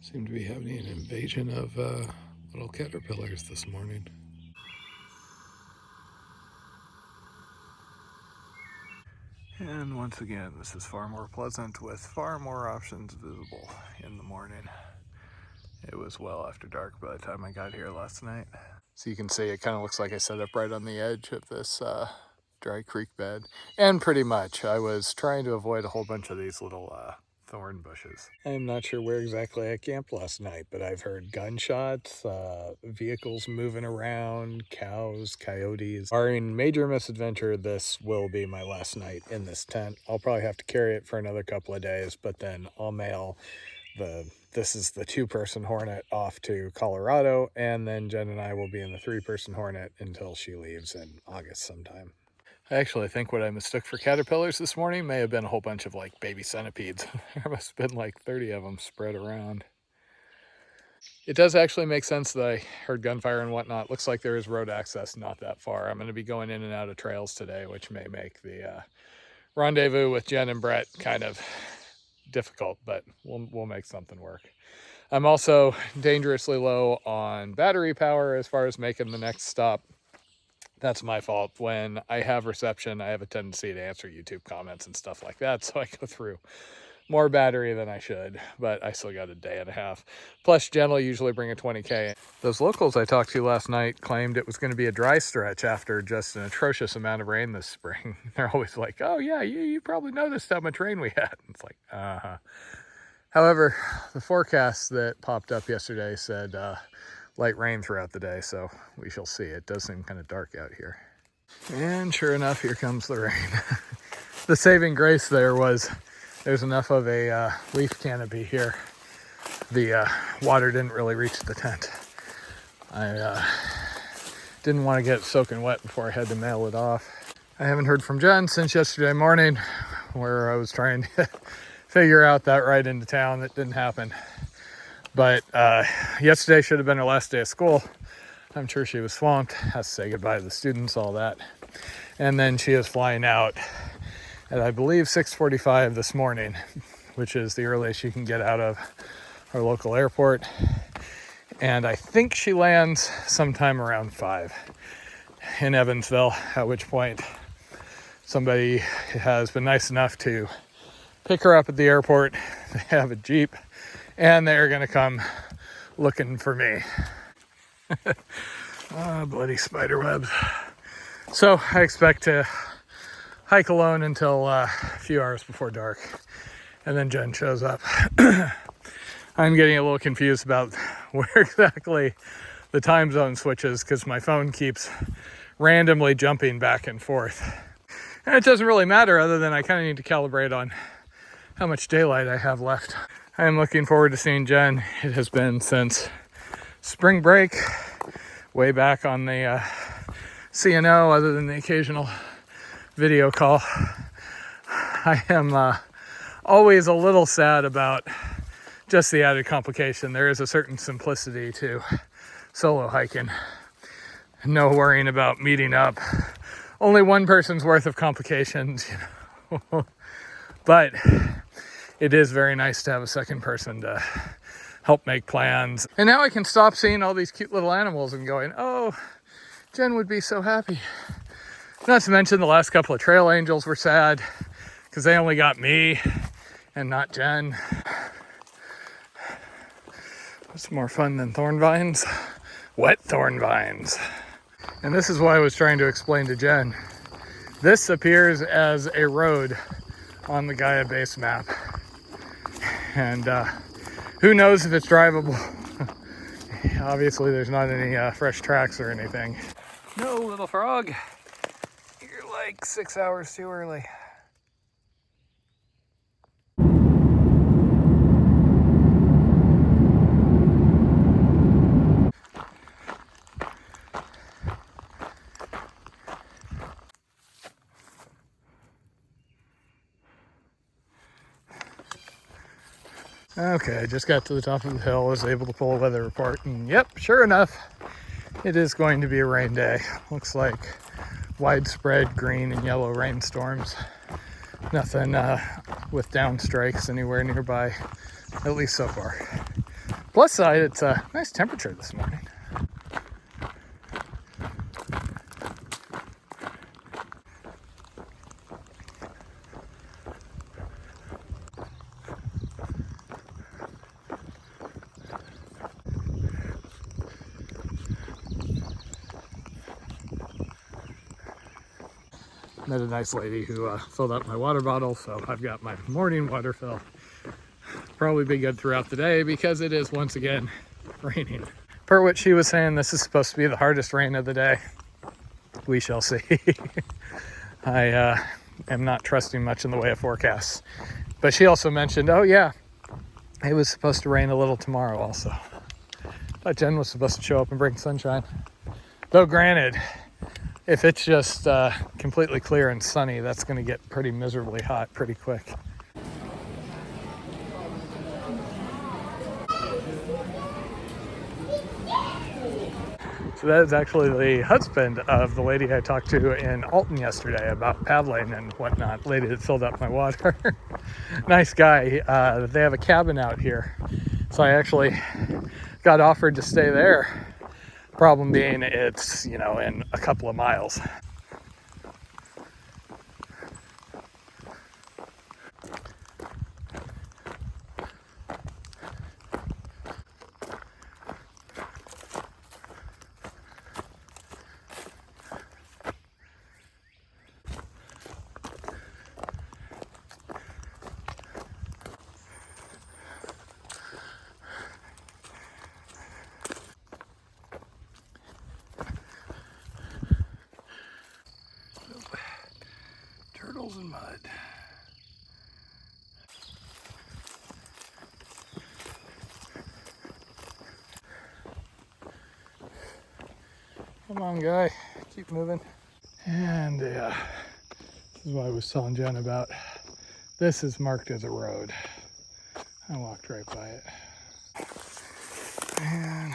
Seem to be having an invasion of little caterpillars this morning. And once again, this is far more pleasant with far more options visible in the morning. It was well after dark by the time I got here last night. So you can see it kind of looks like I set up right on the edge of this dry creek bed. And pretty much, I was trying to avoid a whole bunch of these little thorn bushes. I'm not sure where exactly I camped last night, but I've heard gunshots, vehicles moving around, cows, coyotes. Barring major misadventure, this will be my last night in this tent. I'll probably have to carry it for another couple of days, but then I'll mail this is the 2-person Hornet off to Colorado, and then Jen and I will be in the 3-person Hornet until she leaves in August sometime. I actually think what I mistook for caterpillars this morning may have been a whole bunch of like baby centipedes. There must have been like 30 of them spread around. It does actually make sense that I heard gunfire and whatnot. Looks like there is road access not that far. I'm going to be going in and out of trails today, which may make the rendezvous with Jen and Brett kind of difficult, but we'll make something work. I'm also dangerously low on battery power as far as making the next stop. That's my fault. When I have reception, I have a tendency to answer YouTube comments and stuff like that, so I go through more battery than I should, but I still got a day and a half. Plus, Jen will usually bring a 20K. Those locals I talked to last night claimed it was going to be a dry stretch after just an atrocious amount of rain this spring. They're always like, oh yeah, you probably noticed how much rain we had. It's like, uh-huh. However, the forecast that popped up yesterday said light rain throughout the day, so we shall see. It does seem kind of dark out here. And sure enough, here comes the rain. The saving grace there was there's enough of a leaf canopy here. The water didn't really reach the tent. I didn't want to get it soaking wet before I had to mail it off. I haven't heard from Jen since yesterday morning, where I was trying to figure out that ride into town. That didn't happen. But yesterday should have been her last day of school. I'm sure she was swamped, has to say goodbye to the students, all that. And then she is flying out at, I believe, 6:45 this morning, which is the earliest she can get out of our local airport. And I think she lands sometime around 5 in Evansville, at which point somebody has been nice enough to pick her up at the airport. They have a Jeep, and they're going to come looking for me. Bloody spider webs. So I expect to hike alone until a few hours before dark, and then Jen shows up. I'm getting a little confused about where exactly the time zone switches, because my phone keeps randomly jumping back and forth. And it doesn't really matter, other than I kind of need to calibrate on how much daylight I have left. I am looking forward to seeing Jen. It has been since spring break, way back on the CNO, other than the occasional video call. I am always a little sad about just the added complication. There is a certain simplicity to solo hiking. No worrying about meeting up. Only one person's worth of complications, you know. But it is very nice to have a second person to help make plans. And now I can stop seeing all these cute little animals and going, oh, Jen would be so happy. Not to mention the last couple of trail angels were sad because they only got me and not Jen. What's more fun than thorn vines? Wet thorn vines. And this is why I was trying to explain to Jen. This appears as a road on the Gaia base map. And who knows if it's drivable. Obviously there's not any fresh tracks or anything. No, little frog. You're like 6 hours too early. Okay, I just got to the top of the hill, was able to pull a weather report, and yep, sure enough, it is going to be a rain day. Looks like widespread green and yellow rainstorms. Nothing with down strikes anywhere nearby, at least so far. Plus side, it's a nice temperature this morning. Met a nice lady who filled up my water bottle, so I've got my morning water fill. Probably be good throughout the day because it is once again raining. Per what she was saying, this is supposed to be the hardest rain of the day. We shall see. I am not trusting much in the way of forecasts. But she also mentioned, oh yeah, it was supposed to rain a little tomorrow also. But Jen was supposed to show up and bring sunshine. Though granted, if it's just completely clear and sunny, that's going to get pretty miserably hot pretty quick. So that is actually the husband of the lady I talked to in Alton yesterday about paddling and whatnot. Lady that filled up my water. Nice guy. They have a cabin out here. So I actually got offered to stay there. Problem being it's, in a couple of miles. Turtles and mud. Come on, guy. Keep moving. And this is what I was telling Jen about. This is marked as a road. I walked right by it. And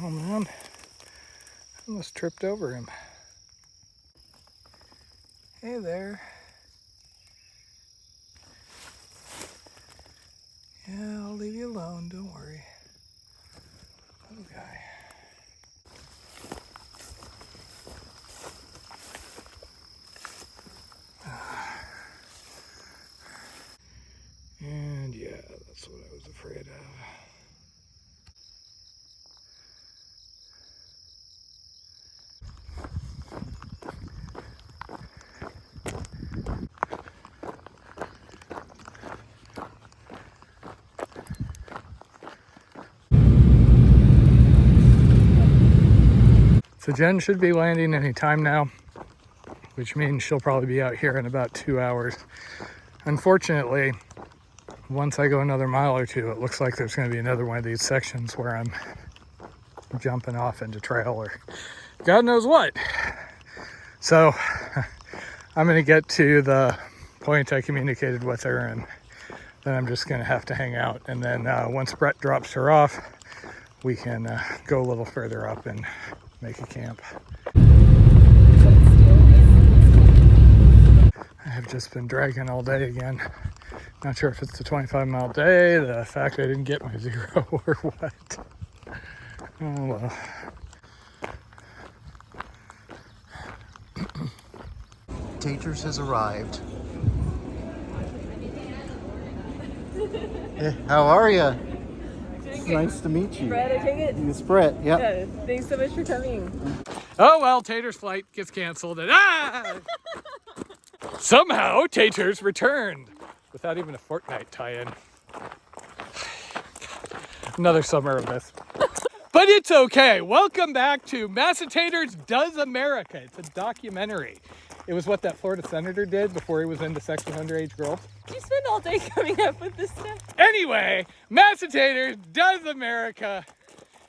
oh man, I almost tripped over him. Hey there. Yeah, I'll leave you alone, don't worry. Little guy. And yeah, that's what I was afraid of. So Jen should be landing any time now, which means she'll probably be out here in about 2 hours. Unfortunately, once I go another mile or two, it looks like there's going to be another one of these sections where I'm jumping off into trail or God knows what. So I'm going to get to the point I communicated with her, and then I'm just going to have to hang out. And then once Brett drops her off, we can go a little further up and make a camp. I have just been dragging all day again. Not sure if it's the 25-mile day, the fact I didn't get my 0 or what. Oh well. Taters has arrived. Hey, how are you? Nice to meet you. Brett, I take it? It's Brett, yep. Yeah. Thanks so much for coming. Oh well, Taters' flight gets canceled and somehow Taters returned without even a Fortnite tie-in. Another summer of this. But it's okay. Welcome back to Taters Does America. It's a documentary. It was what that Florida senator did before he was into sexing underage girls. You spend all day coming up with this stuff. Anyway, Taters Does America.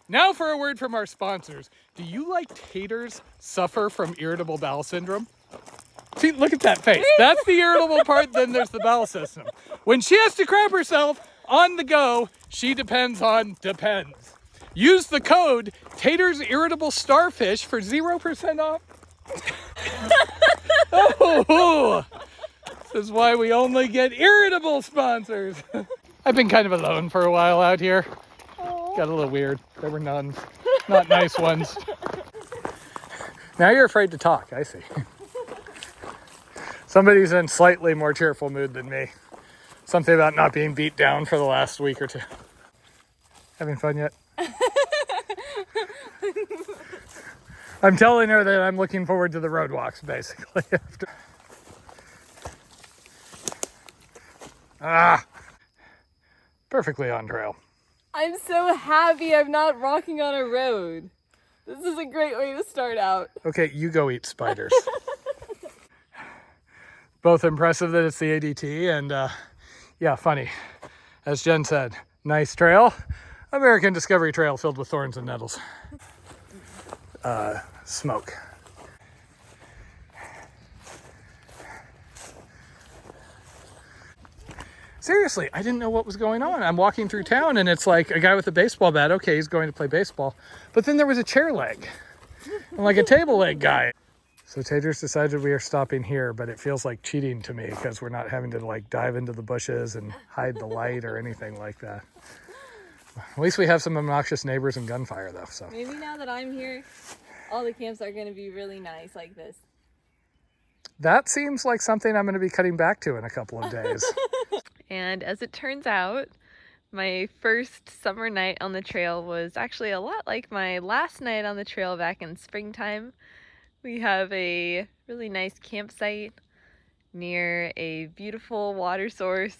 Now for a word from our sponsors. Do you, like taters, suffer from irritable bowel syndrome? See, look at that face. That's the irritable part, then there's the bowel system. When she has to crap herself on the go, she depends on Depends. Use the code Taters Irritable Starfish for 0% off. Oh, this is why we only get irritable sponsors. I've been kind of alone for a while out here. Got a little weird. There were nuns, not nice ones. Now you're afraid to talk, I see. Somebody's in slightly more cheerful mood than me. Something about not being beat down for the last week or two. Having fun yet? I'm telling her that I'm looking forward to the road walks, basically. Perfectly on trail. I'm so happy I'm not rocking on a road. This is a great way to start out. Okay, you go eat spiders. Both impressive that it's the ADT and yeah, funny. As Jen said, nice trail. American Discovery Trail filled with thorns and nettles. Smoke. Seriously, I didn't know what was going on. I'm walking through town and it's like a guy with a baseball bat. Okay, he's going to play baseball. But then there was a chair leg and like a table leg guy. So Taters decided we are stopping here, but it feels like cheating to me because we're not having to like dive into the bushes and hide the light or anything like that. At least we have some obnoxious neighbors and gunfire though, so. Maybe now that I'm here, all the camps are going to be really nice like this. That seems like something I'm going to be cutting back to in a couple of days. And as it turns out, my first summer night on the trail was actually a lot like my last night on the trail back in springtime. We have a really nice campsite near a beautiful water source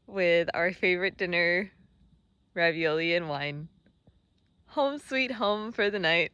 with our favorite dinner, ravioli and wine. Home sweet home for the night.